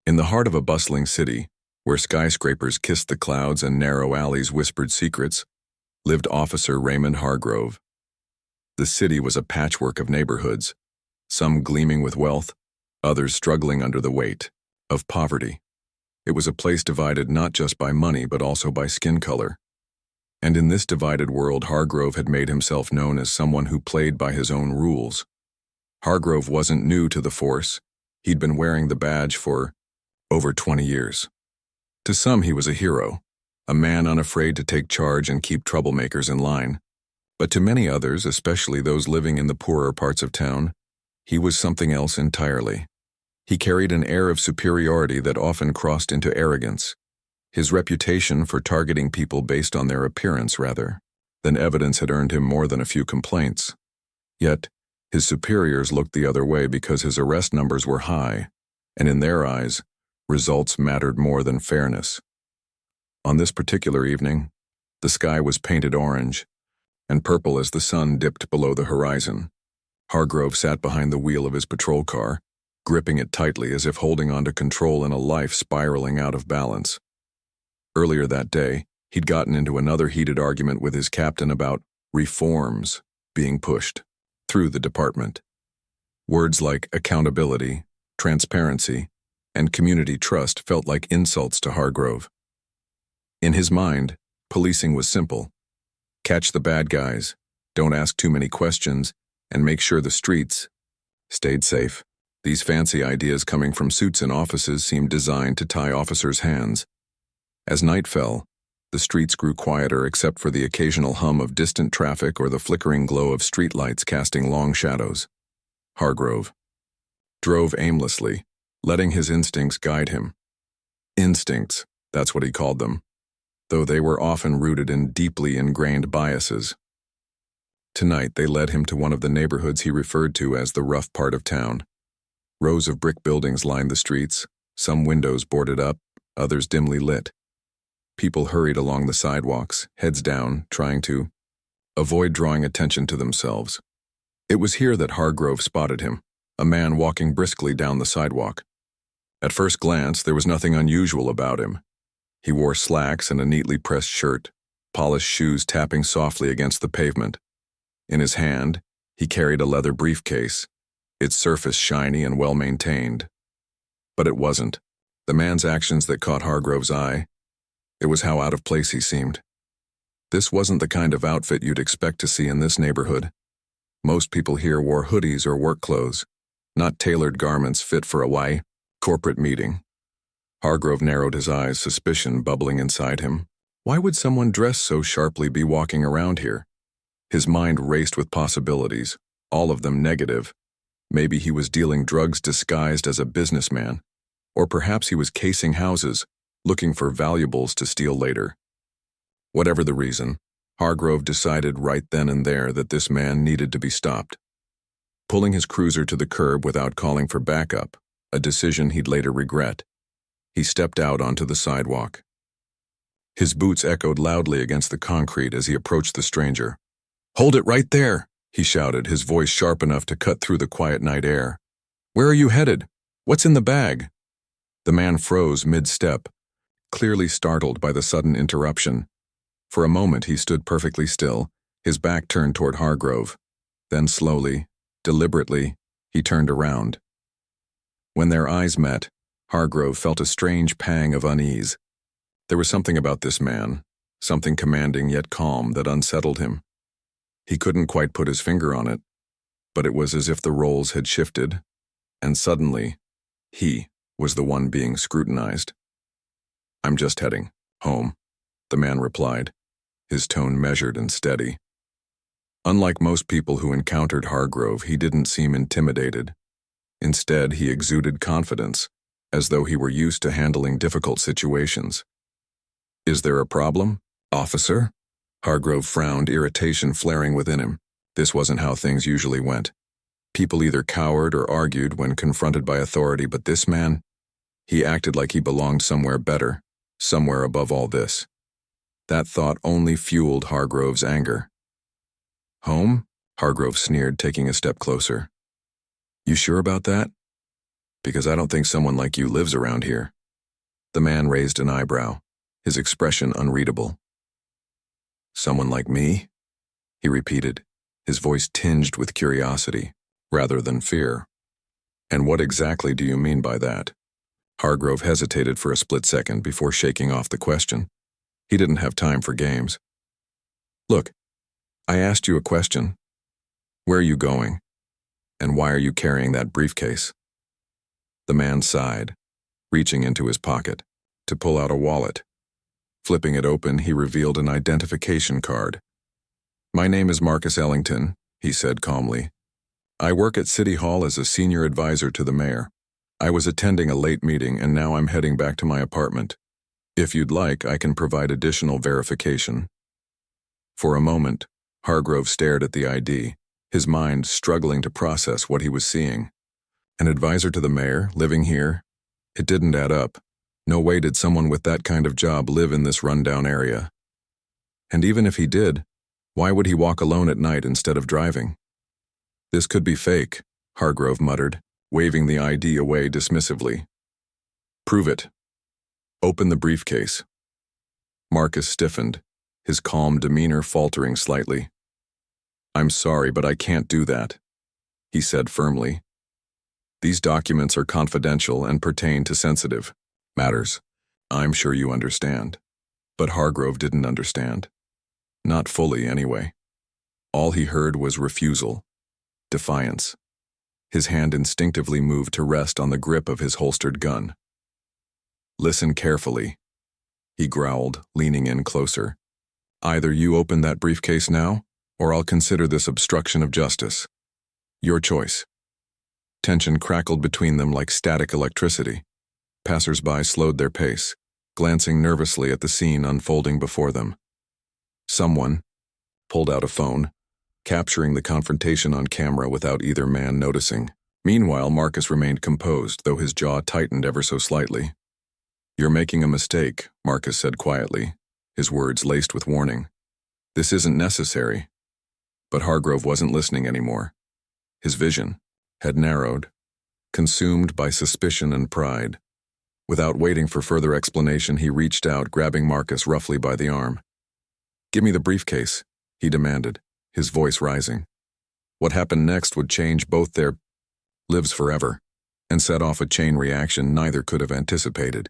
In the heart of a bustling city, where skyscrapers kissed the clouds and narrow alleys whispered secrets, lived Officer Raymond Hargrove. The city was a patchwork of neighborhoods, some gleaming with wealth, others struggling under the weight of poverty. It was a place divided not just by money but also by skin color. And in this divided world, Hargrove had made himself known as someone who played by his own rules. Hargrove wasn't new to the force. He'd been wearing the badge for over 20 years. To some, he was a hero, a man unafraid to take charge and keep troublemakers in line. But to many others, especially those living in the poorer parts of town, he was something else entirely. He carried an air of superiority that often crossed into arrogance. His reputation for targeting people based on their appearance rather than evidence had earned him more than a few complaints. Yet, his superiors looked the other way because his arrest numbers were high, and in their eyes, results mattered more than fairness. On this particular evening, the sky was painted orange and purple as the sun dipped below the horizon. Hargrove sat behind the wheel of his patrol car, gripping it tightly as if holding on to control in a life spiraling out of balance. Earlier that day, he'd gotten into another heated argument with his captain about reforms being pushed through the department. Words like accountability, transparency, and community trust felt like insults to Hargrove. In his mind, policing was simple. Catch the bad guys, don't ask too many questions, and make sure the streets stayed safe. These fancy ideas coming from suits and offices seemed designed to tie officers' hands. As night fell, the streets grew quieter except for the occasional hum of distant traffic or the flickering glow of streetlights casting long shadows. Hargrove drove aimlessly, letting his instincts guide him. Instincts, that's what he called them, though they were often rooted in deeply ingrained biases. Tonight they led him to one of the neighborhoods he referred to as the rough part of town. Rows of brick buildings lined the streets, some windows boarded up, others dimly lit. People hurried along the sidewalks, heads down, trying to avoid drawing attention to themselves. It was here that Hargrove spotted him, a man walking briskly down the sidewalk. At first glance, there was nothing unusual about him. He wore slacks and a neatly pressed shirt, polished shoes tapping softly against the pavement. In his hand, he carried a leather briefcase, its surface shiny and well-maintained. But it wasn't the man's actions that caught Hargrove's eye. It was how out of place he seemed. This wasn't the kind of outfit you'd expect to see in this neighborhood. Most people here wore hoodies or work clothes, not tailored garments fit for a corporate meeting. Hargrove narrowed his eyes, suspicion bubbling inside him. Why would someone dressed so sharply be walking around here? His mind raced with possibilities, all of them negative. Maybe he was dealing drugs disguised as a businessman, or perhaps he was casing houses, looking for valuables to steal later. Whatever the reason, Hargrove decided right then and there that this man needed to be stopped. Pulling his cruiser to the curb without calling for backup, a decision he'd later regret, he stepped out onto the sidewalk. His boots echoed loudly against the concrete as he approached the stranger. "Hold it right there," he shouted, his voice sharp enough to cut through the quiet night air. "Where are you headed? What's in the bag?" The man froze mid-step, clearly startled by the sudden interruption. For a moment he stood perfectly still, his back turned toward Hargrove. Then slowly, deliberately, he turned around. When their eyes met, Hargrove felt a strange pang of unease. There was something about this man, something commanding yet calm, that unsettled him. He couldn't quite put his finger on it, but it was as if the roles had shifted, and suddenly, he was the one being scrutinized. "I'm just heading home," the man replied, his tone measured and steady. Unlike most people who encountered Hargrove, he didn't seem intimidated. Instead, he exuded confidence, as though he were used to handling difficult situations. "Is there a problem, officer?" Hargrove frowned, irritation flaring within him. This wasn't how things usually went. People either cowered or argued when confronted by authority, but this man, he acted like he belonged somewhere better, somewhere above all this. That thought only fueled Hargrove's anger. "Home?" Hargrove sneered, taking a step closer. "You sure about that?" because I don't think someone like you lives around here." The man raised an eyebrow, his expression unreadable. "Someone like me?" he repeated, his voice tinged with curiosity, rather than fear. "And what exactly do you mean by that?" Hargrove hesitated for a split second before shaking off the question. He didn't have time for games. "Look, I asked you a question. Where are you going? And why are you carrying that briefcase?" The man sighed, reaching into his pocket to pull out a wallet. Flipping it open, he revealed an identification card. "My name is Marcus Ellington," he said calmly. "I work at City Hall as a senior advisor to the mayor. I was attending a late meeting and now I'm heading back to my apartment. If you'd like, I can provide additional verification." For a moment, Hargrove stared at the ID, his mind struggling to process what he was seeing. An advisor to the mayor, living here? It didn't add up. No way did someone with that kind of job live in this rundown area. And even if he did, why would he walk alone at night instead of driving? "This could be fake," Hargrove muttered, waving the ID away dismissively. "Prove it. Open the briefcase." Marcus stiffened, his calm demeanor faltering slightly. "I'm sorry, but I can't do that," he said firmly. "These documents are confidential and pertain to sensitive matters. I'm sure you understand." But Hargrove didn't understand. Not fully, anyway. All he heard was refusal, defiance. His hand instinctively moved to rest on the grip of his holstered gun. "Listen carefully," he growled, leaning in closer. "Either you open that briefcase now, or I'll consider this obstruction of justice. Your choice." Tension crackled between them like static electricity. Passers-by slowed their pace, glancing nervously at the scene unfolding before them. Someone pulled out a phone, capturing the confrontation on camera without either man noticing. Meanwhile, Marcus remained composed, though his jaw tightened ever so slightly. "You're making a mistake," Marcus said quietly, his words laced with warning. "This isn't necessary." But Hargrove wasn't listening anymore. His vision had narrowed, consumed by suspicion and pride. Without waiting for further explanation, he reached out, grabbing Marcus roughly by the arm. "Give me the briefcase," he demanded, his voice rising. What happened next would change both their lives forever, and set off a chain reaction neither could have anticipated.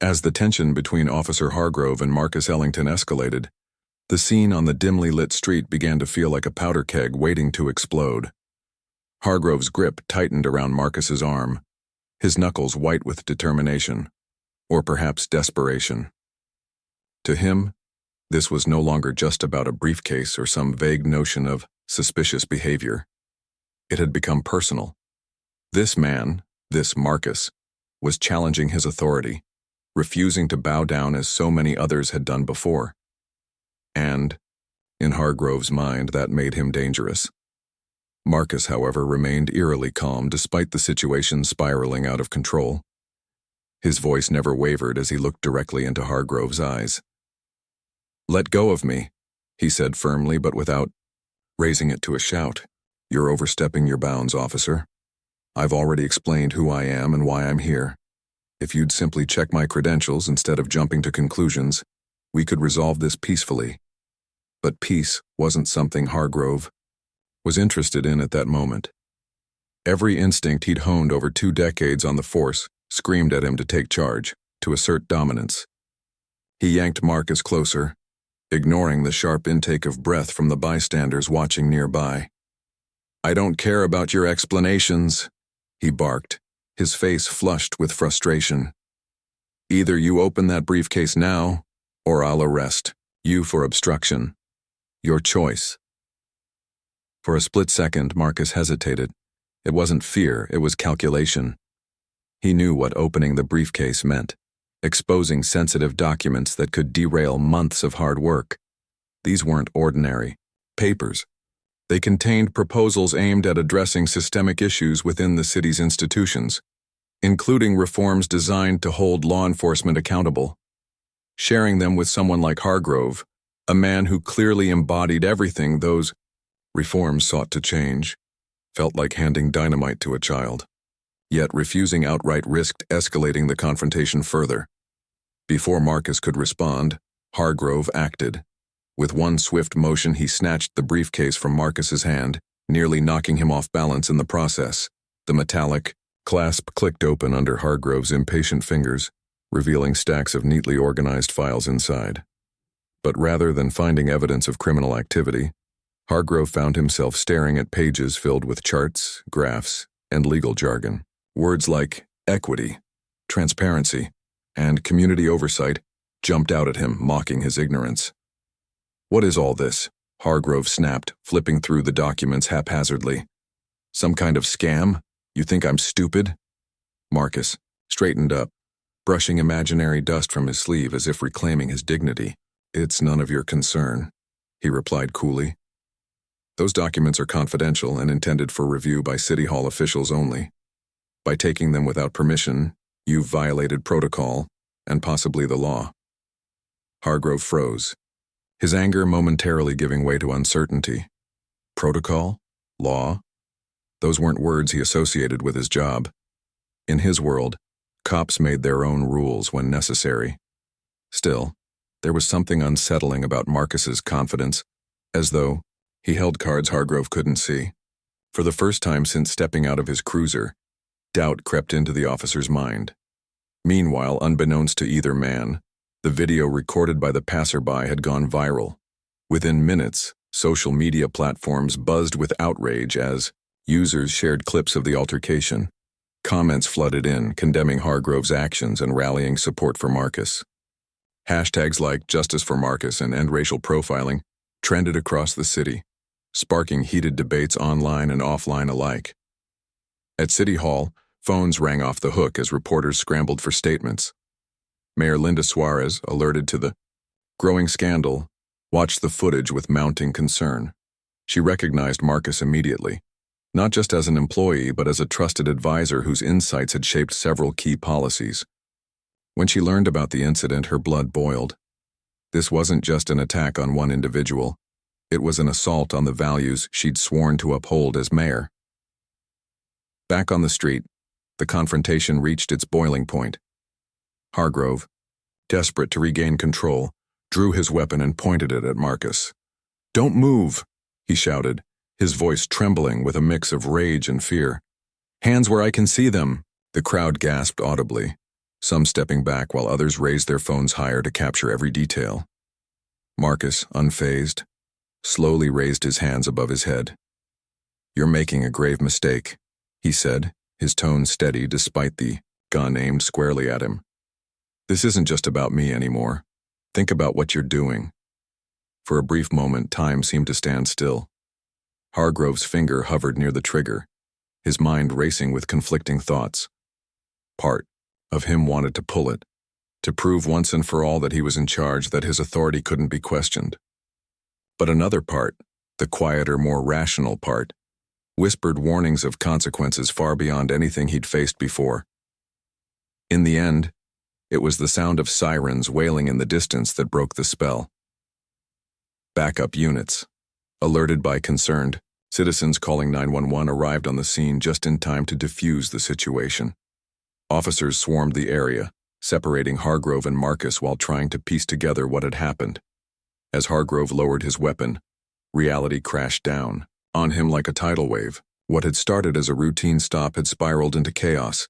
As the tension between Officer Hargrove and Marcus Ellington escalated, the scene on the dimly lit street began to feel like a powder keg waiting to explode. Hargrove's grip tightened around Marcus's arm, his knuckles white with determination, or perhaps desperation. To him, this was no longer just about a briefcase or some vague notion of suspicious behavior. It had become personal. This man, this Marcus, was challenging his authority, refusing to bow down as so many others had done before. And, in Hargrove's mind, that made him dangerous. Marcus, however, remained eerily calm despite the situation spiraling out of control. His voice never wavered as he looked directly into Hargrove's eyes. "Let go of me," he said firmly but without raising it to a shout. "You're overstepping your bounds, officer. I've already explained who I am and why I'm here. If you'd simply check my credentials instead of jumping to conclusions, we could resolve this peacefully." But peace wasn't something Hargrove was interested in at that moment. Every instinct he'd honed over 2 decades on the force screamed at him to take charge, to assert dominance. He yanked Marcus closer, ignoring the sharp intake of breath from the bystanders watching nearby. "I don't care about your explanations," he barked, his face flushed with frustration. "Either you open that briefcase now, or I'll arrest you for obstruction. Your choice." For a split second, Marcus hesitated. It wasn't fear, it was calculation. He knew what opening the briefcase meant, exposing sensitive documents that could derail months of hard work. These weren't ordinary papers. They contained proposals aimed at addressing systemic issues within the city's institutions, including reforms designed to hold law enforcement accountable. Sharing them with someone like Hargrove, a man who clearly embodied everything those reforms sought to change, felt like handing dynamite to a child. yet refusing outright risked escalating the confrontation further. Before Marcus could respond, Hargrove acted. With one swift motion, he snatched the briefcase from Marcus's hand, nearly knocking him off balance in the process. The metallic clasp clicked open under Hargrove's impatient fingers, revealing stacks of neatly organized files inside. But rather than finding evidence of criminal activity, Hargrove found himself staring at pages filled with charts, graphs, and legal jargon. Words like equity, transparency, and community oversight jumped out at him, mocking his ignorance. "What is all this?" Hargrove snapped, flipping through the documents haphazardly. "Some kind of scam? You think I'm stupid?" Marcus straightened up, brushing imaginary dust from his sleeve as if reclaiming his dignity. "It's none of your concern," he replied coolly. "Those documents are confidential and intended for review by City Hall officials only. By taking them without permission, you've violated protocol and possibly the law." Hargrove froze, his anger momentarily giving way to uncertainty. Protocol? Law? Those weren't words he associated with his job. In his world, cops made their own rules when necessary. Still, there was something unsettling about Marcus's confidence, as though he held cards Hargrove couldn't see. For the first time since stepping out of his cruiser, doubt crept into the officer's mind. Meanwhile, unbeknownst to either man, the video recorded by the passerby had gone viral. Within minutes, social media platforms buzzed with outrage as users shared clips of the altercation. Comments flooded in, condemning Hargrove's actions and rallying support for Marcus. Hashtags like Justice for Marcus and End Racial Profiling trended across the city, sparking heated debates online and offline alike. At City Hall, phones rang off the hook as reporters scrambled for statements. Mayor Linda Suarez, alerted to the growing scandal, watched the footage with mounting concern. She recognized Marcus immediately, not just as an employee but as a trusted advisor whose insights had shaped several key policies. When she learned about the incident, her blood boiled. This wasn't just an attack on one individual. It was an assault on the values she'd sworn to uphold as mayor. Back on the street, the confrontation reached its boiling point. Hargrove, desperate to regain control, drew his weapon and pointed it at Marcus. "Don't move," he shouted, his voice trembling with a mix of rage and fear. "Hands where I can see them." The crowd gasped audibly, some stepping back while others raised their phones higher to capture every detail. Marcus, unfazed, slowly raised his hands above his head. "You're making a grave mistake," he said, his tone steady despite the gun aimed squarely at him. "This isn't just about me anymore. Think about what you're doing." For a brief moment, time seemed to stand still. Hargrove's finger hovered near the trigger, his mind racing with conflicting thoughts. Part of him wanted to pull it, to prove once and for all that he was in charge, that his authority couldn't be questioned. But another part, the quieter, more rational part, whispered warnings of consequences far beyond anything he'd faced before. In the end, it was the sound of sirens wailing in the distance that broke the spell. Backup units, alerted by concerned citizens calling 911, arrived on the scene just in time to defuse the situation. Officers swarmed the area, separating Hargrove and Marcus while trying to piece together what had happened. As Hargrove lowered his weapon, reality crashed down on him like a tidal wave. What had started as a routine stop had spiraled into chaos,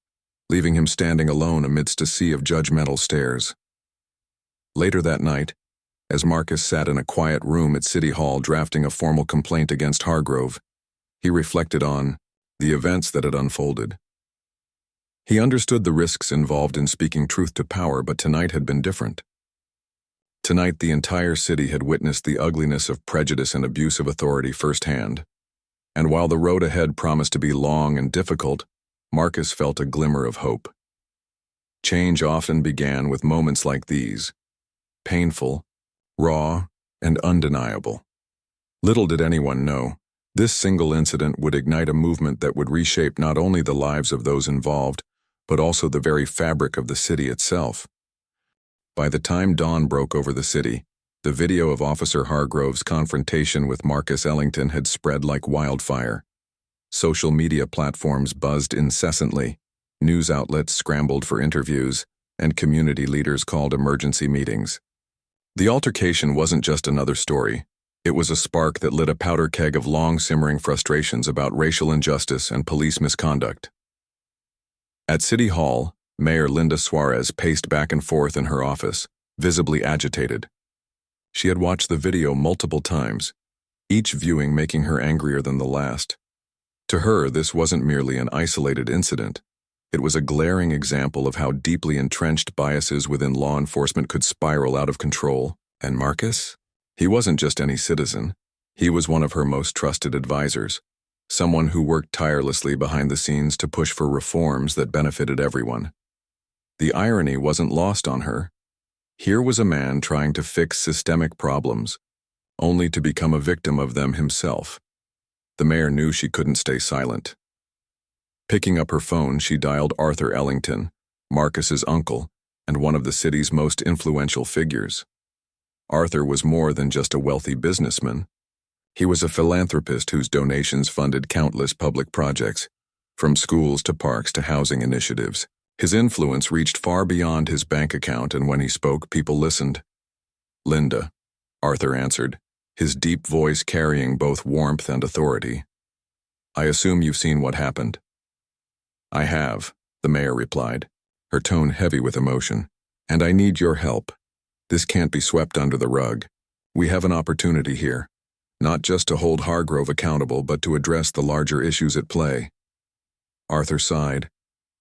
leaving him standing alone amidst a sea of judgmental stares. Later that night, as Marcus sat in a quiet room at City Hall drafting a formal complaint against Hargrove, he reflected on the events that had unfolded. He understood the risks involved in speaking truth to power, but tonight had been different. Tonight, the entire city had witnessed the ugliness of prejudice and abuse of authority firsthand. And while the road ahead promised to be long and difficult, Marcus felt a glimmer of hope. Change often began with moments like these, painful, raw, and undeniable. Little did anyone know, this single incident would ignite a movement that would reshape not only the lives of those involved, but also the very fabric of the city itself. By the time dawn broke over the city, the video of Officer Hargrove's confrontation with Marcus Ellington had spread like wildfire. Social media platforms buzzed incessantly, News outlets scrambled for interviews, and community leaders called emergency meetings. The altercation wasn't just another story. It was a spark that lit a powder keg of long-simmering frustrations about racial injustice and police misconduct. At City Hall, Mayor Linda Suarez paced back and forth in her office, visibly agitated. She had watched the video multiple times, each viewing making her angrier than the last. To her, this wasn't merely an isolated incident. It was a glaring example of how deeply entrenched biases within law enforcement could spiral out of control. And Marcus? He wasn't just any citizen. He was one of her most trusted advisors, someone who worked tirelessly behind the scenes to push for reforms that benefited everyone. The irony wasn't lost on her. Here was a man trying to fix systemic problems, only to become a victim of them himself. The mayor knew she couldn't stay silent. Picking up her phone, she dialed Arthur Ellington, Marcus's uncle, and one of the city's most influential figures. Arthur was more than just a wealthy businessman. He was a philanthropist whose donations funded countless public projects, from schools to parks to housing initiatives. His influence reached far beyond his bank account, and when he spoke, people listened. "Linda," Arthur answered, his deep voice carrying both warmth and authority. "I assume you've seen what happened." "I have," the mayor replied, her tone heavy with emotion. "And I need your help. This can't be swept under the rug. We have an opportunity here, not just to hold Hargrove accountable, but to address the larger issues at play." Arthur sighed,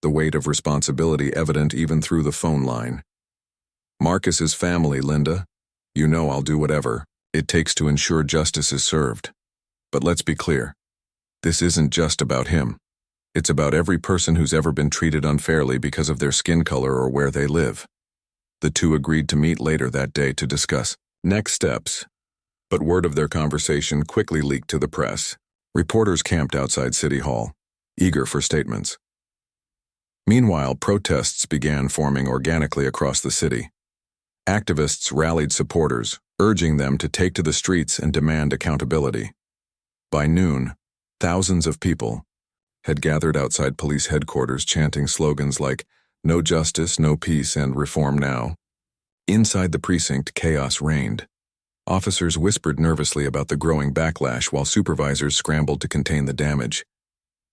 the weight of responsibility evident even through the phone line. "Marcus's family, Linda. You know I'll do whatever it takes to ensure justice is served. But let's be clear. This isn't just about him. It's about every person who's ever been treated unfairly because of their skin color or where they live." The two agreed to meet later that day to discuss next steps. But word of their conversation quickly leaked to the press. Reporters camped outside City Hall, eager for statements. Meanwhile, protests began forming organically across the city. Activists rallied supporters, urging them to take to the streets and demand accountability. By noon, thousands of people had gathered outside police headquarters chanting slogans like "No justice, no peace, and reform now." Inside the precinct, chaos reigned. Officers whispered nervously about the growing backlash while supervisors scrambled to contain the damage.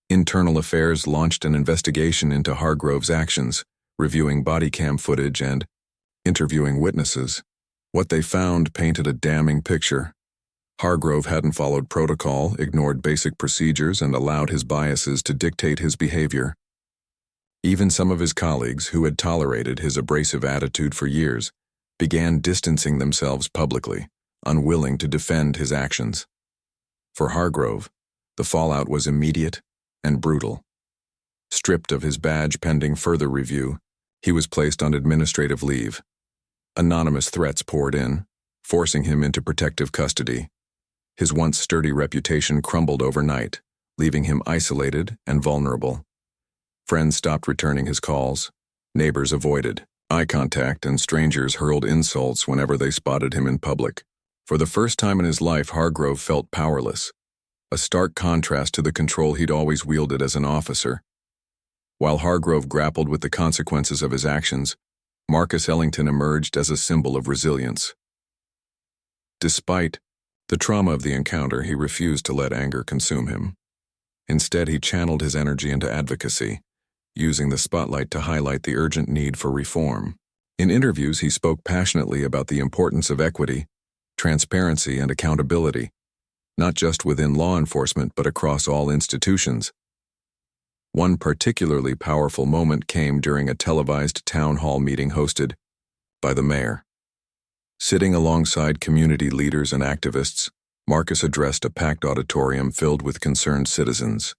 Internal Affairs launched an investigation into Hargrove's actions, reviewing body cam footage and interviewing witnesses. What they found painted a damning picture. Hargrove hadn't followed protocol, ignored basic procedures, and allowed his biases to dictate his behavior. Even some of his colleagues, who had tolerated his abrasive attitude for years, began distancing themselves publicly, unwilling to defend his actions. For Hargrove, the fallout was immediate and brutal. Stripped of his badge pending further review, he was placed on administrative leave. Anonymous threats poured in, forcing him into protective custody. His once sturdy reputation crumbled overnight, leaving him isolated and vulnerable. Friends stopped returning his calls, neighbors avoided eye contact, and strangers hurled insults whenever they spotted him in public. For the first time in his life, Hargrove felt powerless, a stark contrast to the control he'd always wielded as an officer. While Hargrove grappled with the consequences of his actions, Marcus Ellington emerged as a symbol of resilience. Despite the trauma of the encounter, he refused to let anger consume him. Instead, he channeled his energy into advocacy, using the spotlight to highlight the urgent need for reform. In interviews, he spoke passionately about the importance of equity, transparency, and accountability, not just within law enforcement but across all institutions. One particularly powerful moment came during a televised town hall meeting hosted by the mayor. Sitting alongside community leaders and activists, Marcus addressed a packed auditorium filled with concerned citizens.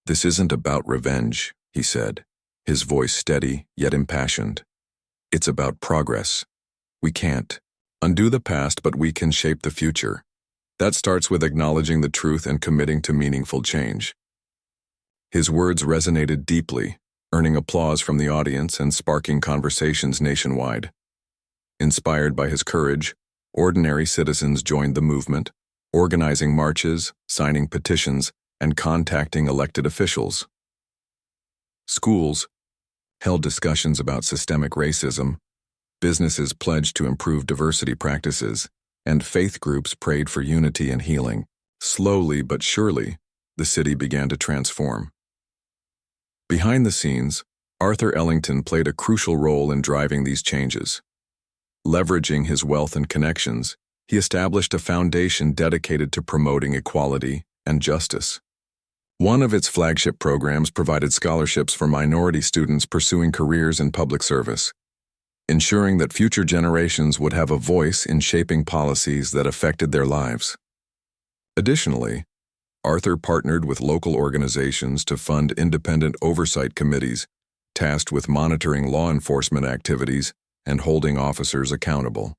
"This isn't about revenge," he said, his voice steady yet impassioned. "It's about progress. We can't undo the past, but we can shape the future. That starts with acknowledging the truth and committing to meaningful change." His words resonated deeply, earning applause from the audience and sparking conversations nationwide. Inspired by his courage, ordinary citizens joined the movement, organizing marches, signing petitions, and contacting elected officials. Schools held discussions about systemic racism, businesses pledged to improve diversity practices, and faith groups prayed for unity and healing. Slowly but surely, the city began to transform. Behind the scenes, Arthur Ellington played a crucial role in driving these changes. Leveraging his wealth and connections, he established a foundation dedicated to promoting equality and justice. One of its flagship programs provided scholarships for minority students pursuing careers in public service, ensuring that future generations would have a voice in shaping policies that affected their lives. Additionally, Arthur partnered with local organizations to fund independent oversight committees tasked with monitoring law enforcement activities and holding officers accountable.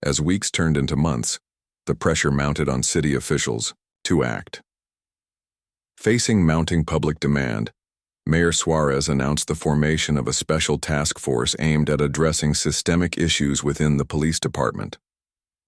As weeks turned into months, the pressure mounted on city officials to act. Facing mounting public demand, Mayor Suarez announced the formation of a special task force aimed at addressing systemic issues within the police department.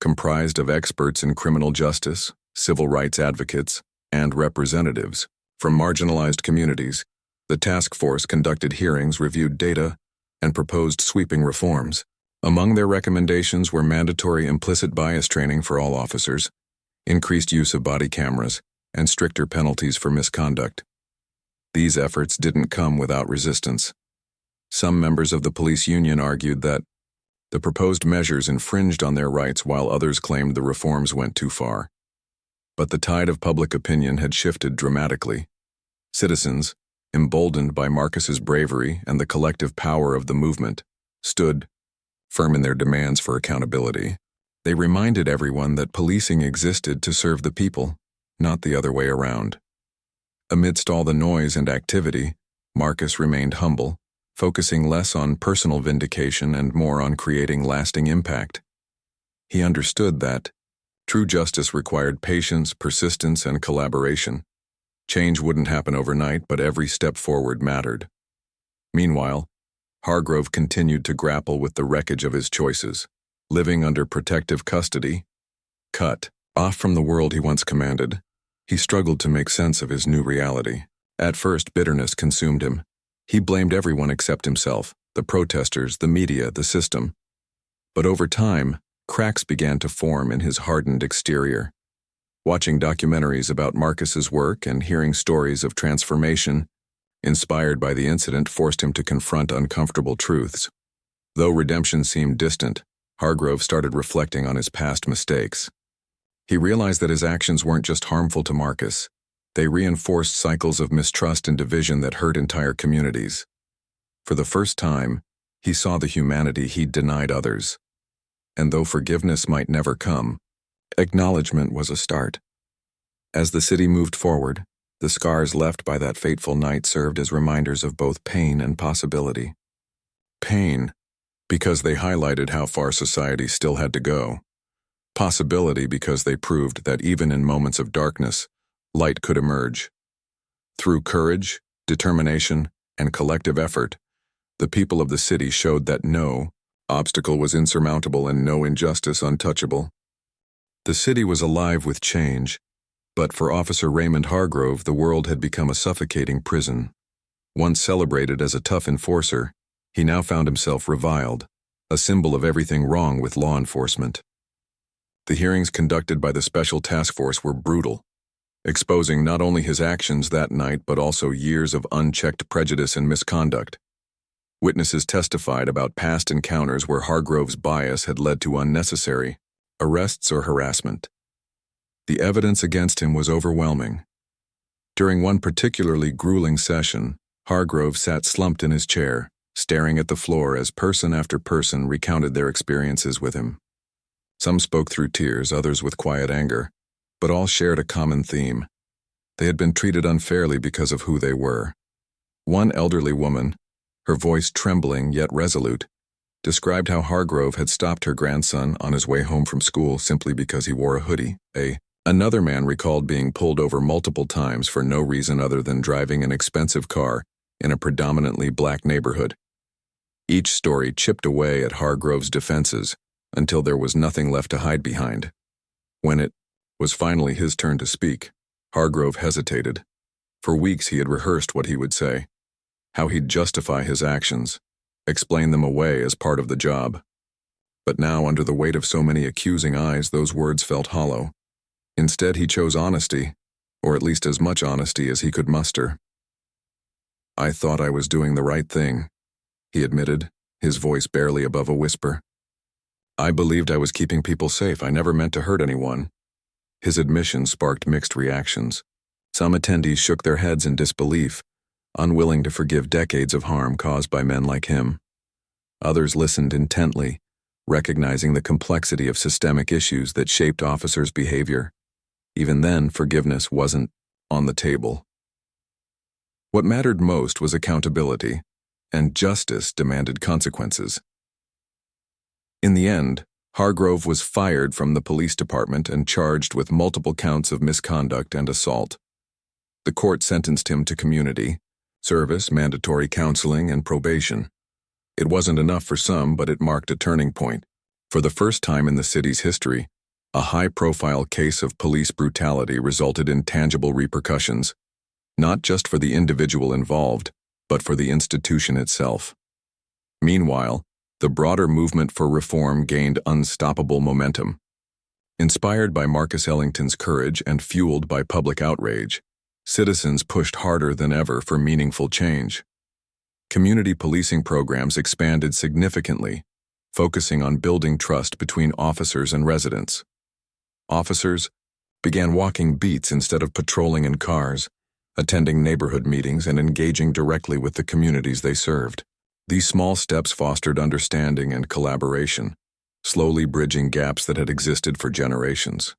Comprised of experts in criminal justice, civil rights advocates, and representatives from marginalized communities, the task force conducted hearings, reviewed data, and proposed sweeping reforms. Among their recommendations were mandatory implicit bias training for all officers, increased use of body cameras, and stricter penalties for misconduct. These efforts didn't come without resistance. Some members of the police union argued that the proposed measures infringed on their rights, while others claimed the reforms went too far. But the tide of public opinion had shifted dramatically. Citizens, emboldened by Marcus's bravery and the collective power of the movement, stood firm in their demands for accountability. They reminded everyone that policing existed to serve the people, not the other way around. Amidst all the noise and activity, Marcus remained humble, focusing less on personal vindication and more on creating lasting impact. He understood that true justice required patience, persistence, and collaboration. Change wouldn't happen overnight, but every step forward mattered. Meanwhile, Hargrove continued to grapple with the wreckage of his choices, living under protective custody. Cut off from the world he once commanded, he struggled to make sense of his new reality. At first, bitterness consumed him. He blamed everyone except himself, the protesters, the media, the system. But over time, cracks began to form in his hardened exterior. Watching documentaries about Marcus's work and hearing stories of transformation inspired by the incident forced him to confront uncomfortable truths. Though redemption seemed distant, Hargrove started reflecting on his past mistakes. He realized that his actions weren't just harmful to Marcus. They reinforced cycles of mistrust and division that hurt entire communities. For the first time, he saw the humanity he'd denied others. And though forgiveness might never come, acknowledgement was a start. As the city moved forward, the scars left by that fateful night served as reminders of both pain and possibility. Pain, because they highlighted how far society still had to go. Possibility, because they proved that even in moments of darkness, light could emerge. Through courage, determination, and collective effort, the people of the city showed that no obstacle was insurmountable and no injustice untouchable. The city was alive with change, but for Officer Raymond Hargrove, the world had become a suffocating prison. Once celebrated as a tough enforcer, he now found himself reviled, a symbol of everything wrong with law enforcement. The hearings conducted by the Special Task Force were brutal, exposing not only his actions that night but also years of unchecked prejudice and misconduct. Witnesses testified about past encounters where Hargrove's bias had led to unnecessary arrests or harassment. The evidence against him was overwhelming. During one particularly grueling session, Hargrove sat slumped in his chair, staring at the floor as person after person recounted their experiences with him. Some spoke through tears, others with quiet anger, but all shared a common theme. They had been treated unfairly because of who they were. One elderly woman, her voice trembling yet resolute, described how Hargrove had stopped her grandson on his way home from school simply because he wore a hoodie. Another man recalled being pulled over multiple times for no reason other than driving an expensive car in a predominantly black neighborhood. Each story chipped away at Hargrove's defenses until there was nothing left to hide behind. When it was finally his turn to speak, Hargrove hesitated. For weeks he had rehearsed what he would say, how he'd justify his actions, explain them away as part of the job. But now, under the weight of so many accusing eyes, those words felt hollow. Instead, he chose honesty, or at least as much honesty as he could muster. "I thought I was doing the right thing," he admitted, his voice barely above a whisper. "I believed I was keeping people safe. I never meant to hurt anyone." His admission sparked mixed reactions. Some attendees shook their heads in disbelief, unwilling to forgive decades of harm caused by men like him. Others listened intently, recognizing the complexity of systemic issues that shaped officers' behavior. Even then, forgiveness wasn't on the table. What mattered most was accountability, and justice demanded consequences. In the end, Hargrove was fired from the police department and charged with multiple counts of misconduct and assault. The court sentenced him to community service, mandatory counseling, and probation. It wasn't enough for some, but it marked a turning point. For the first time in the city's history, a high-profile case of police brutality resulted in tangible repercussions, not just for the individual involved, but for the institution itself. Meanwhile, the broader movement for reform gained unstoppable momentum. Inspired by Marcus Ellington's courage and fueled by public outrage, citizens pushed harder than ever for meaningful change. Community policing programs expanded significantly, focusing on building trust between officers and residents. Officers began walking beats instead of patrolling in cars, attending neighborhood meetings and engaging directly with the communities they served. These small steps fostered understanding and collaboration, slowly bridging gaps that had existed for generations.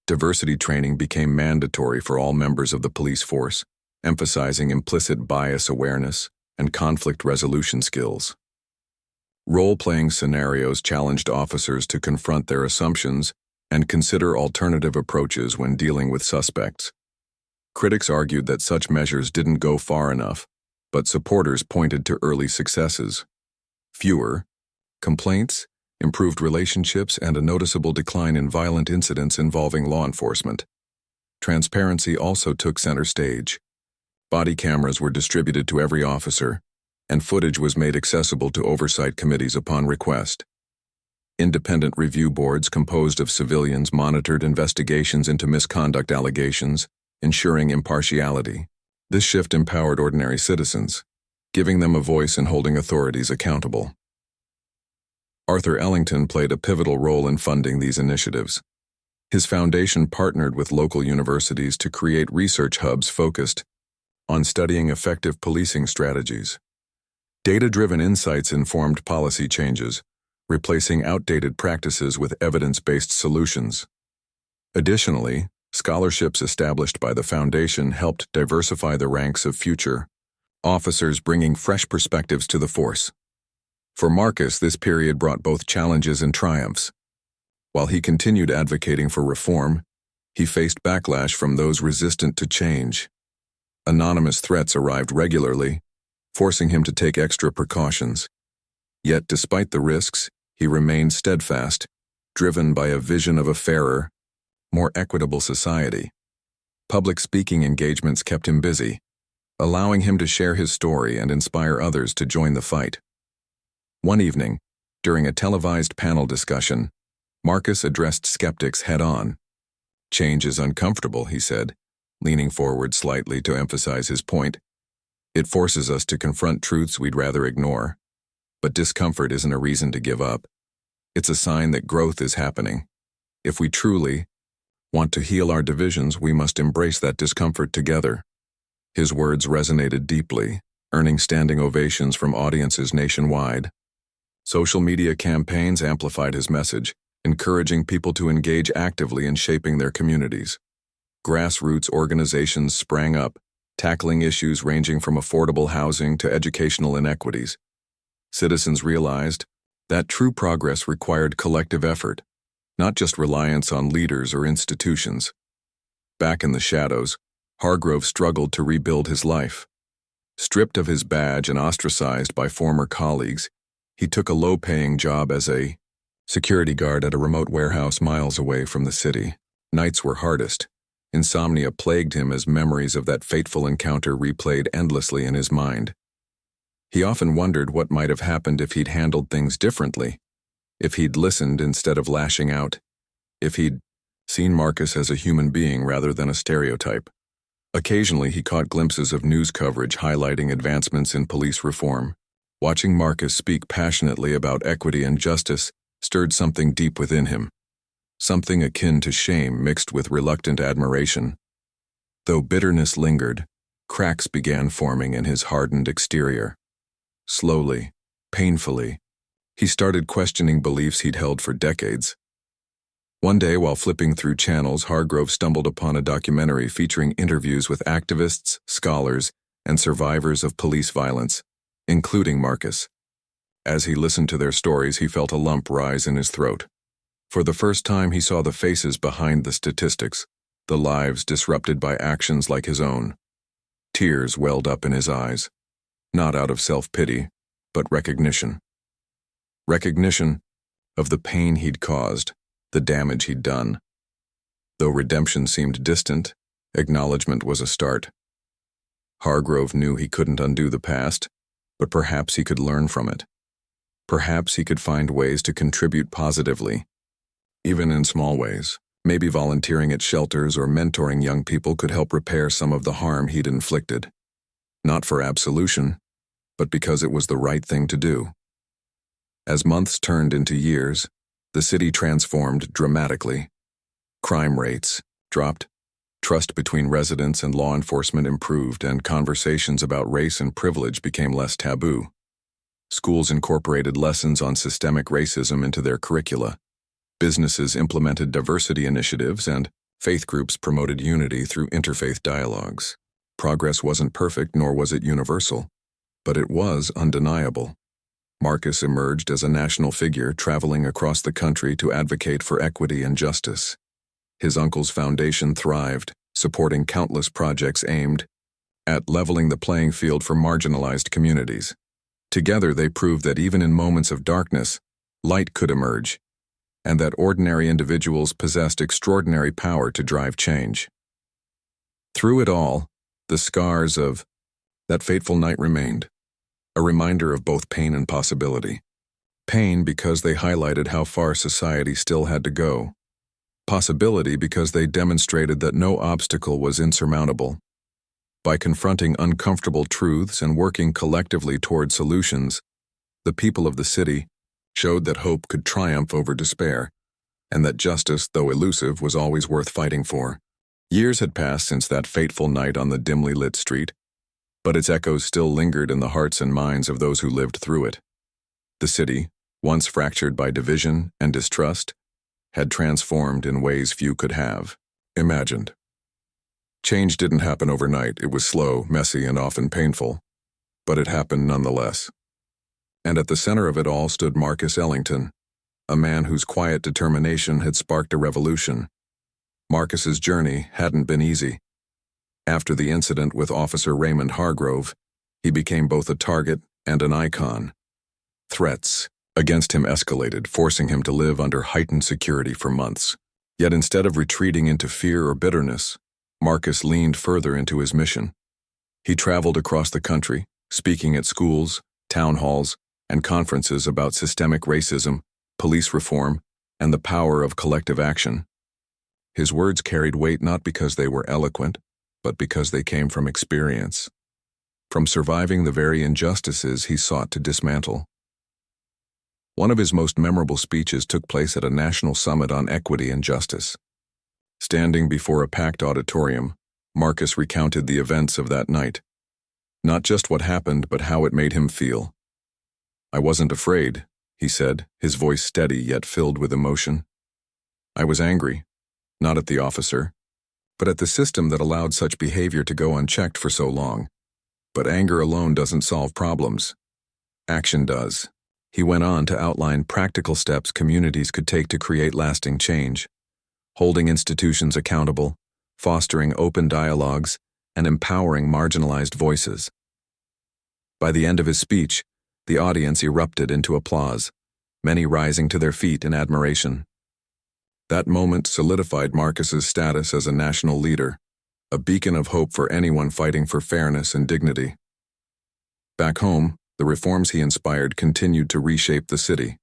Diversity training became mandatory for all members of the police force, emphasizing implicit bias awareness and conflict resolution skills. Role-playing scenarios challenged officers to confront their assumptions and consider alternative approaches when dealing with suspects. Critics argued that such measures didn't go far enough, but supporters pointed to early successes. Fewer complaints, improved relationships, and a noticeable decline in violent incidents involving law enforcement. Transparency also took center stage. Body cameras were distributed to every officer, and footage was made accessible to oversight committees upon request. Independent review boards composed of civilians monitored investigations into misconduct allegations, ensuring impartiality. This shift empowered ordinary citizens, giving them a voice and holding authorities accountable. Arthur Ellington played a pivotal role in funding these initiatives. His foundation partnered with local universities to create research hubs focused on studying effective policing strategies. Data-driven insights informed policy changes, replacing outdated practices with evidence-based solutions. Additionally, scholarships established by the foundation helped diversify the ranks of future officers, bringing fresh perspectives to the force. For Marcus, this period brought both challenges and triumphs. While he continued advocating for reform, he faced backlash from those resistant to change. Anonymous threats arrived regularly, forcing him to take extra precautions. Yet, despite the risks, he remained steadfast, driven by a vision of a fairer, more equitable society. Public speaking engagements kept him busy, allowing him to share his story and inspire others to join the fight. One evening, during a televised panel discussion, Marcus addressed skeptics head-on. "Change is uncomfortable," he said, leaning forward slightly to emphasize his point. "It forces us to confront truths we'd rather ignore. But discomfort isn't a reason to give up. It's a sign that growth is happening. If we truly want to heal our divisions, we must embrace that discomfort together." His words resonated deeply, earning standing ovations from audiences nationwide. Social media campaigns amplified his message, encouraging people to engage actively in shaping their communities. Grassroots organizations sprang up, tackling issues ranging from affordable housing to educational inequities. Citizens realized that true progress required collective effort, not just reliance on leaders or institutions. Back in the shadows, Hargrove struggled to rebuild his life. Stripped of his badge and ostracized by former colleagues, he took a low-paying job as a security guard at a remote warehouse miles away from the city. Nights were hardest, Insomnia plagued him as memories of that fateful encounter replayed endlessly in his mind. He often wondered what might have happened if he'd handled things differently, if he'd listened instead of lashing out, if he'd seen Marcus as a human being rather than a stereotype. Occasionally, he caught glimpses of news coverage highlighting advancements in police reform. Watching Marcus speak passionately about equity and justice stirred something deep within him, something akin to shame mixed with reluctant admiration. Though bitterness lingered, cracks began forming in his hardened exterior. Slowly, painfully, he started questioning beliefs he'd held for decades. One day, while flipping through channels, Hargrove stumbled upon a documentary featuring interviews with activists, scholars, and survivors of police violence, including Marcus. As he listened to their stories, he felt a lump rise in his throat. For the first time, he saw the faces behind the statistics, the lives disrupted by actions like his own. Tears welled up in his eyes, not out of self-pity, but recognition. Recognition of the pain he'd caused, the damage he'd done. Though redemption seemed distant, acknowledgement was a start. Hargrove knew he couldn't undo the past, but perhaps he could learn from it. Perhaps he could find ways to contribute positively, even in small ways. Maybe volunteering at shelters or mentoring young people could help repair some of the harm he'd inflicted. Not for absolution, but because it was the right thing to do. As months turned into years, the city transformed dramatically. Crime rates dropped, trust between residents and law enforcement improved, and conversations about race and privilege became less taboo. Schools incorporated lessons on systemic racism into their curricula. Businesses implemented diversity initiatives, and faith groups promoted unity through interfaith dialogues. Progress wasn't perfect, nor was it universal, but it was undeniable. Marcus emerged as a national figure, traveling across the country to advocate for equity and justice. His uncle's foundation thrived, supporting countless projects aimed at leveling the playing field for marginalized communities. Together, they proved that even in moments of darkness, light could emerge, and that ordinary individuals possessed extraordinary power to drive change. Through it all, the scars of that fateful night remained, a reminder of both pain and possibility. Pain because they highlighted how far society still had to go. Possibility because they demonstrated that no obstacle was insurmountable. By confronting uncomfortable truths and working collectively toward solutions, the people of the city showed that hope could triumph over despair, and that justice, though elusive, was always worth fighting for. Years had passed since that fateful night on the dimly lit street, but its echoes still lingered in the hearts and minds of those who lived through it. The city, once fractured by division and distrust, had transformed in ways few could have imagined. Change didn't happen overnight. It was slow, messy, and often painful, but it happened nonetheless. And at the center of it all stood Marcus Ellington, a man whose quiet determination had sparked a revolution. Marcus's journey hadn't been easy. After the incident with Officer Raymond Hargrove, he became both a target and an icon. Threats against him escalated, forcing him to live under heightened security for months. Yet instead of retreating into fear or bitterness, Marcus leaned further into his mission. He traveled across the country, speaking at schools, town halls, and conferences about systemic racism, police reform, and the power of collective action. His words carried weight not because they were eloquent, but because they came from experience, from surviving the very injustices he sought to dismantle. One of his most memorable speeches took place at a national summit on equity and justice. Standing before a packed auditorium, Marcus recounted the events of that night. Not just what happened, but how it made him feel. "I wasn't afraid," he said, his voice steady yet filled with emotion. "I was angry, not at the officer, but at the system that allowed such behavior to go unchecked for so long. But anger alone doesn't solve problems. Action does." He went on to outline practical steps communities could take to create lasting change, holding institutions accountable, fostering open dialogues, and empowering marginalized voices. By the end of his speech, the audience erupted into applause, many rising to their feet in admiration. That moment solidified Marcus's status as a national leader, a beacon of hope for anyone fighting for fairness and dignity. Back home, the reforms he inspired continued to reshape the city.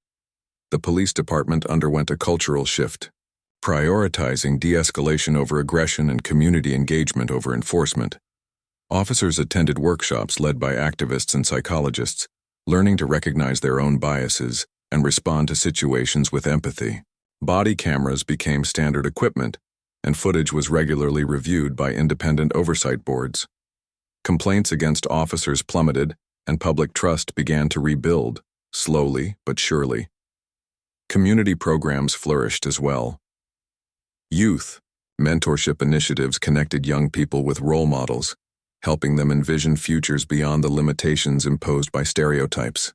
The police department underwent a cultural shift, prioritizing de-escalation over aggression and community engagement over enforcement. Officers attended workshops led by activists and psychologists, learning to recognize their own biases and respond to situations with empathy. Body cameras became standard equipment, and footage was regularly reviewed by independent oversight boards. Complaints against officers plummeted, and public trust began to rebuild, slowly but surely. Community programs flourished as well. Youth mentorship initiatives connected young people with role models, helping them envision futures beyond the limitations imposed by stereotypes.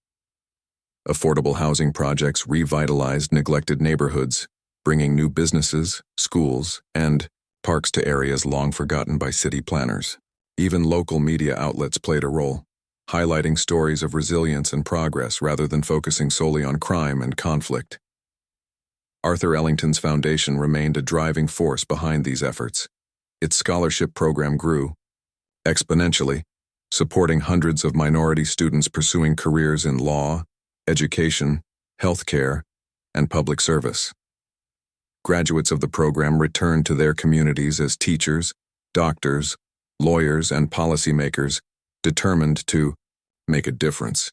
Affordable housing projects revitalized neglected neighborhoods, bringing new businesses, schools, and parks to areas long forgotten by city planners. Even local media outlets played a role, highlighting stories of resilience and progress rather than focusing solely on crime and conflict. Arthur Ellington's foundation remained a driving force behind these efforts. Its scholarship program grew exponentially, supporting hundreds of minority students pursuing careers in law, education, healthcare, and public service. Graduates of the program returned to their communities as teachers, doctors, lawyers, and policymakers, determined to make a difference.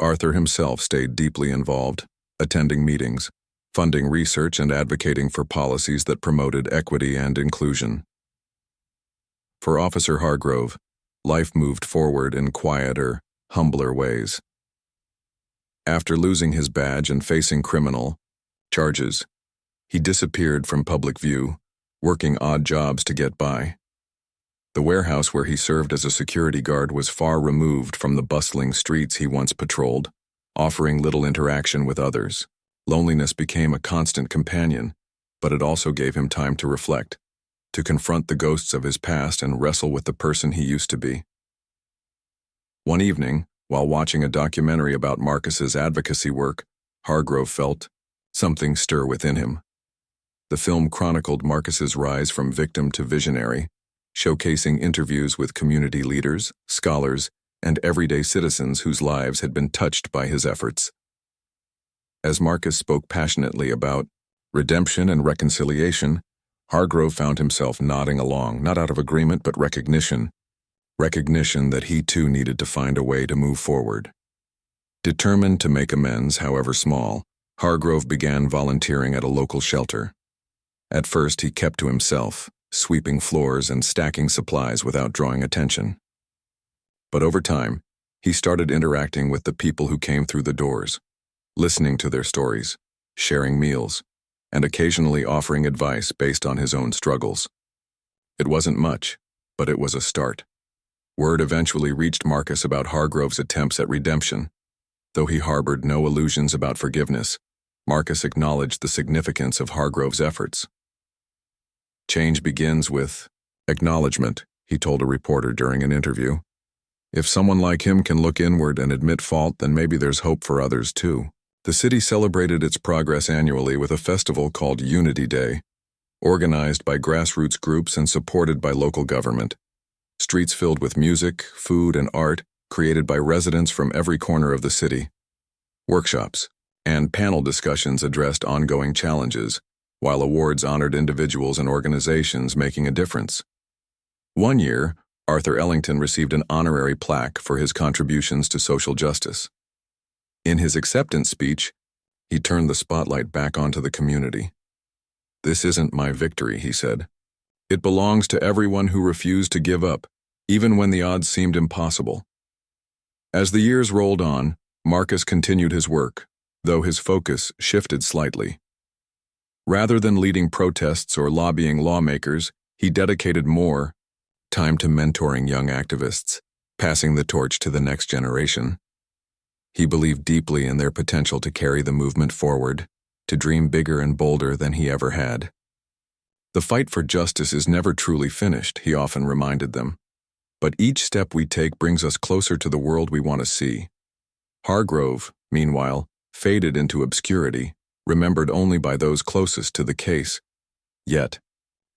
Arthur himself stayed deeply involved, attending meetings, funding research, and advocating for policies that promoted equity and inclusion. For Officer Hargrove, life moved forward in quieter, humbler ways. After losing his badge and facing criminal charges, he disappeared from public view, working odd jobs to get by. The warehouse where he served as a security guard was far removed from the bustling streets he once patrolled, offering little interaction with others. Loneliness became a constant companion, but it also gave him time to reflect, to confront the ghosts of his past and wrestle with the person he used to be. One evening, while watching a documentary about Marcus's advocacy work, Hargrove felt something stir within him. The film chronicled Marcus's rise from victim to visionary, showcasing interviews with community leaders, scholars, and everyday citizens whose lives had been touched by his efforts. As Marcus spoke passionately about redemption and reconciliation, Hargrove found himself nodding along, not out of agreement but recognition that he too needed to find a way to move forward. Determined to make amends, however small, Hargrove began volunteering at a local shelter. At first, he kept to himself, sweeping floors and stacking supplies without drawing attention. But over time, he started interacting with the people who came through the doors, listening to their stories, sharing meals, and occasionally offering advice based on his own struggles. It wasn't much, but it was a start. Word eventually reached Marcus about Hargrove's attempts at redemption. Though he harbored no illusions about forgiveness, Marcus acknowledged the significance of Hargrove's efforts. Change begins with acknowledgement, he told a reporter during an interview. If someone like him can look inward and admit fault, then maybe there's hope for others too. The city celebrated its progress annually with a festival called Unity Day, organized by grassroots groups and supported by local government. Streets filled with music, food, and art created by residents from every corner of the city. Workshops and panel discussions addressed ongoing challenges, while awards honored individuals and organizations making a difference. One year, Arthur Ellington received an honorary plaque for his contributions to social justice. In his acceptance speech, he turned the spotlight back onto the community. "This isn't my victory," he said. "It belongs to everyone who refused to give up, even when the odds seemed impossible." As the years rolled on, Marcus continued his work, though his focus shifted slightly. Rather than leading protests or lobbying lawmakers, he dedicated more time to mentoring young activists, passing the torch to the next generation. He believed deeply in their potential to carry the movement forward, to dream bigger and bolder than he ever had. "The fight for justice is never truly finished," he often reminded them. "But each step we take brings us closer to the world we want to see." Hargrove, meanwhile, faded into obscurity, remembered only by those closest to the case. Yet,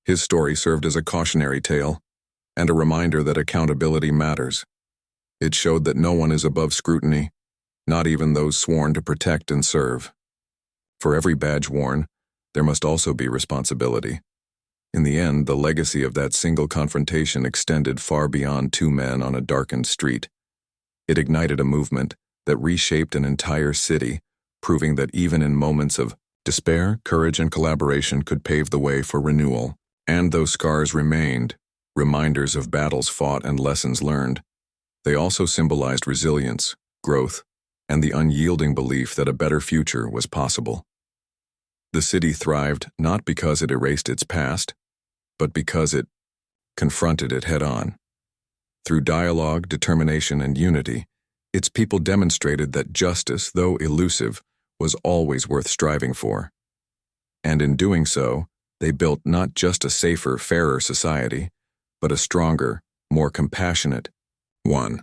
his story served as a cautionary tale and a reminder that accountability matters. It showed that no one is above scrutiny, not even those sworn to protect and serve. For every badge worn, there must also be responsibility. In the end, the legacy of that single confrontation extended far beyond two men on a darkened street. It ignited a movement that reshaped an entire city, proving that even in moments of despair, courage and collaboration could pave the way for renewal. And those scars remained, reminders of battles fought and lessons learned. They also symbolized resilience, growth, and the unyielding belief that a better future was possible. The city thrived not because it erased its past, but because it confronted it head-on. Through dialogue, determination, and unity, its people demonstrated that justice, though elusive, was always worth striving for. And in doing so, they built not just a safer, fairer society, but a stronger, more compassionate one.